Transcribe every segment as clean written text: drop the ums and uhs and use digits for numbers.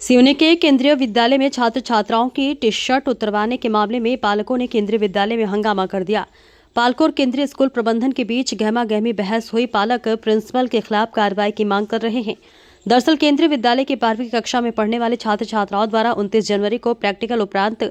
सिवनी के केंद्रीय विद्यालय में छात्र छात्राओं की टी शर्ट उतरवाने के मामले में पालकों ने केंद्रीय विद्यालय में हंगामा कर दिया। पालकों और केंद्रीय स्कूल प्रबंधन के बीच गहमा गहमी बहस हुई। पालक प्रिंसिपल के खिलाफ कार्रवाई की मांग कर रहे हैं। दरअसल केंद्रीय विद्यालय की 12वीं कक्षा में पढ़ने वाले छात्र छात्राओं द्वारा 29 जनवरी को प्रैक्टिकल उपरांत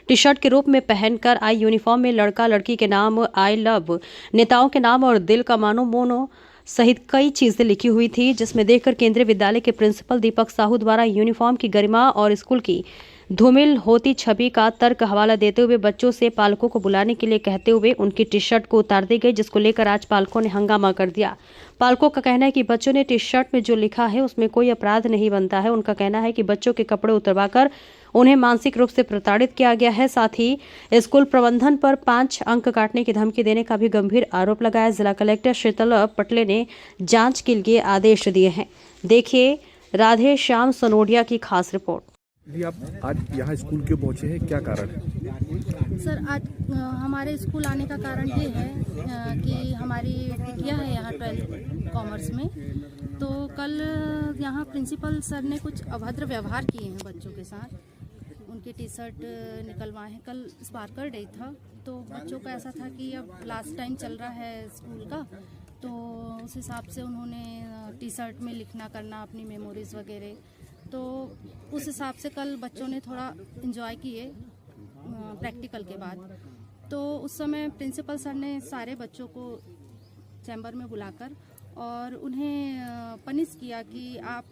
टी शर्ट के रूप में पहनकर आई यूनिफॉर्म में लड़का लड़की के नाम, आई लव, नेताओं के नाम और दिल का मानो मोनो सहित कई चीजें लिखी हुई थी, जिसमें देखकर केंद्रीय विद्यालय के प्रिंसिपल दीपक साहू द्वारा यूनिफॉर्म की गरिमा और स्कूल की धूमिल होती छवि का तर्क हवाला देते हुए बच्चों से पालकों को बुलाने के लिए कहते हुए उनकी टी शर्ट को उतार दी गई, जिसको लेकर आज पालकों ने हंगामा कर दिया। पालकों का कहना है कि बच्चों ने टी शर्ट में जो लिखा है उसमें कोई अपराध नहीं बनता है। उनका कहना है कि बच्चों के कपड़े उतरवाकर उन्हें मानसिक रूप से प्रताड़ित किया गया है। साथ ही स्कूल प्रबंधन पर 5 अंक काटने की धमकी देने का भी गंभीर आरोप लगाया। जिला कलेक्टर शीतल पटले ने जांच के लिए आदेश दिए हैं। देखिए राधे श्याम सनोडिया की खास रिपोर्ट। जी, आप आज यहाँ स्कूल क्यों पहुँचे हैं, क्या कारण है? सर, आज हमारे स्कूल आने का कारण ये है कि हमारी बिटिया है यहाँ 12th कॉमर्स में। तो कल यहाँ प्रिंसिपल सर ने कुछ अभद्र व्यवहार किए हैं बच्चों के साथ। उनकी टी शर्ट निकलवाए हैं। कल स्पार्कल डे था तो बच्चों का ऐसा था कि अब लास्ट टाइम चल रहा है स्कूल का, तो उस हिसाब से उन्होंने टी शर्ट में लिखना करना अपनी मेमोरीज वगैरह, तो उस हिसाब से कल बच्चों ने थोड़ा इन्जॉय किए प्रैक्टिकल के बाद। तो उस समय प्रिंसिपल सर ने सारे बच्चों को चैम्बर में बुलाकर और उन्हें पनिश किया कि आप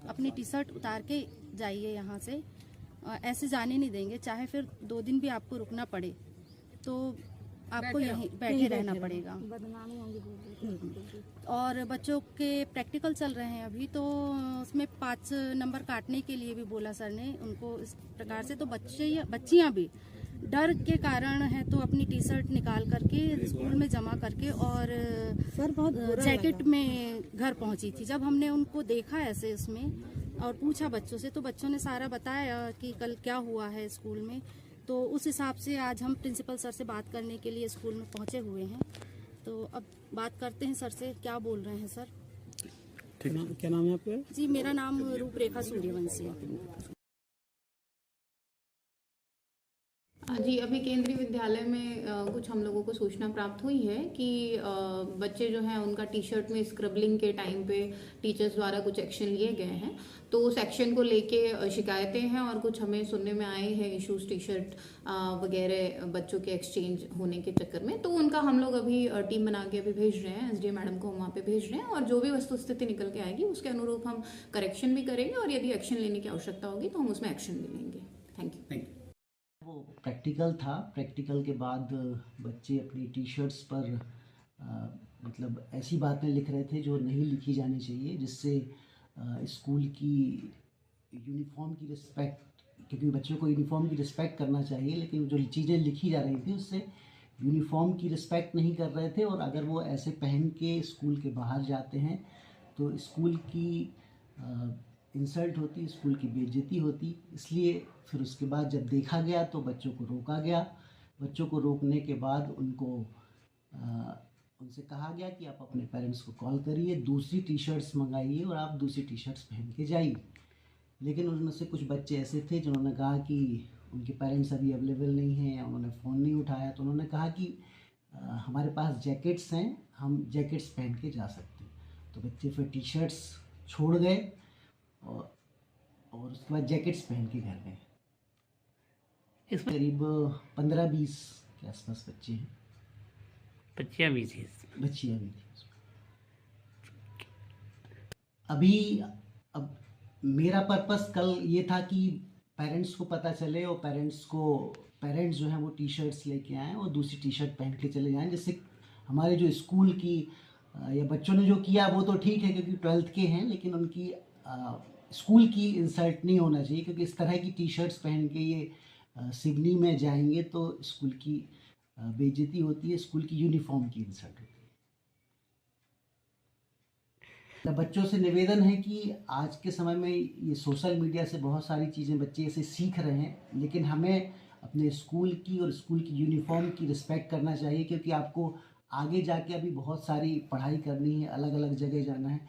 अपनी टी शर्ट उतार के जाइए यहाँ से, ऐसे जाने नहीं देंगे, चाहे फिर 2 दिन भी आपको रुकना पड़े तो आपको यहीं बैठे रहना पड़ेगा। और बच्चों के प्रैक्टिकल चल रहे हैं अभी, तो उसमें 5 नंबर काटने के लिए भी बोला सर ने उनको इस प्रकार से। तो बच्चियां भी डर के कारण है तो अपनी टी शर्ट निकाल करके स्कूल में जमा करके और सर बहुत जैकेट में घर पहुंची थी। जब हमने उनको देखा ऐसे उसमें और पूछा बच्चों से, तो बच्चों ने सारा बताया कि कल क्या हुआ है स्कूल में। तो उस हिसाब से आज हम प्रिंसिपल सर से बात करने के लिए स्कूल में पहुंचे हुए हैं। तो अब बात करते हैं सर से, क्या बोल रहे हैं सर। क्या नाम है आपका? जी, मेरा नाम रूपरेखा सूर्यवंशी है। जी, अभी केंद्रीय विद्यालय में कुछ हम लोगों को सूचना प्राप्त हुई है कि बच्चे जो हैं उनका टी शर्ट में स्क्रबलिंग के टाइम पे टीचर्स द्वारा कुछ एक्शन लिए गए हैं। तो उस एक्शन को लेके शिकायतें हैं और कुछ हमें सुनने में आए हैं इश्यूज टी शर्ट वगैरह बच्चों के एक्सचेंज होने के चक्कर में। तो उनका हम लोग अभी टीम बना के अभी भेज रहे हैं, एसडीएम मैडम को हम वहाँ पे भेज रहे हैं और जो भी वस्तु स्थिति निकल के आएगी उसके अनुरूप हम करेक्शन भी करेंगे और यदि एक्शन लेने की आवश्यकता होगी तो हम उसमें एक्शन भी लेंगे। Thank you. वो प्रैक्टिकल था। प्रैक्टिकल के बाद बच्चे अपनी टी शर्ट्स पर मतलब ऐसी बातें लिख रहे थे जो नहीं लिखी जानी चाहिए, जिससे स्कूल की यूनिफॉर्म की रिस्पेक्ट, क्योंकि बच्चों को यूनिफॉर्म की रिस्पेक्ट करना चाहिए, लेकिन जो चीज़ें लिखी जा रही थी उससे यूनिफॉर्म की रिस्पेक्ट नहीं कर रहे थे। और अगर वो ऐसे पहन के स्कूल के बाहर जाते हैं तो स्कूल की इंसल्ट होती, स्कूल की बेइज्जती होती। इसलिए फिर उसके बाद जब देखा गया तो बच्चों को रोका गया। बच्चों को रोकने के बाद उनसे कहा गया कि आप अपने पेरेंट्स को कॉल करिए, दूसरी टी शर्ट्स मंगाइए और आप दूसरी टी शर्ट्स पहन के जाइए। लेकिन उनमें से कुछ बच्चे ऐसे थे जिन्होंने कहा कि उनके पेरेंट्स अभी अवेलेबल नहीं हैं या उन्होंने फ़ोन नहीं उठाया, तो उन्होंने कहा कि हमारे पास जैकेट्स हैं, हम जैकेट्स पहन के जा सकते हैं। तो बच्चे फिर टी शर्ट्स छोड़ गए और उसके बाद जैकेट्स पहन के घर गए। इसमें करीब 15-20 के आसपास बच्चे हैं। बच्चियाँ भी थी। अब मेरा पर्पस कल ये था कि पेरेंट्स को पता चले और पेरेंट्स जो हैं वो टी शर्ट्स लेके आएँ और दूसरी टी शर्ट पहन के चले जाएँ, जिससे हमारे जो स्कूल की या बच्चों ने जो किया वो तो ठीक है क्योंकि 12th के हैं, लेकिन उनकी स्कूल की इंसल्ट नहीं होना चाहिए, क्योंकि इस तरह की टी शर्ट्स पहन के ये सिवनी में जाएंगे तो स्कूल की बेइज्जती होती है, स्कूल की यूनिफॉर्म की इंसल्ट होती है। बच्चों से निवेदन है कि आज के समय में ये सोशल मीडिया से बहुत सारी चीज़ें बच्चे ऐसे सीख रहे हैं, लेकिन हमें अपने स्कूल की और स्कूल की यूनिफॉर्म की रिस्पेक्ट करना चाहिए, क्योंकि आपको आगे जाके अभी बहुत सारी पढ़ाई करनी है, अलग अलग जगह जाना है।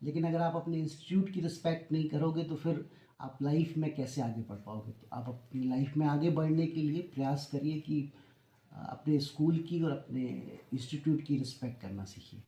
लेकिन अगर आप अपने इंस्टीट्यूट की रिस्पेक्ट नहीं करोगे तो फिर आप लाइफ में कैसे आगे बढ़ पाओगे। तो आप अपनी लाइफ में आगे बढ़ने के लिए प्रयास करिए कि अपने स्कूल की और अपने इंस्टीट्यूट की रिस्पेक्ट करना सीखिए।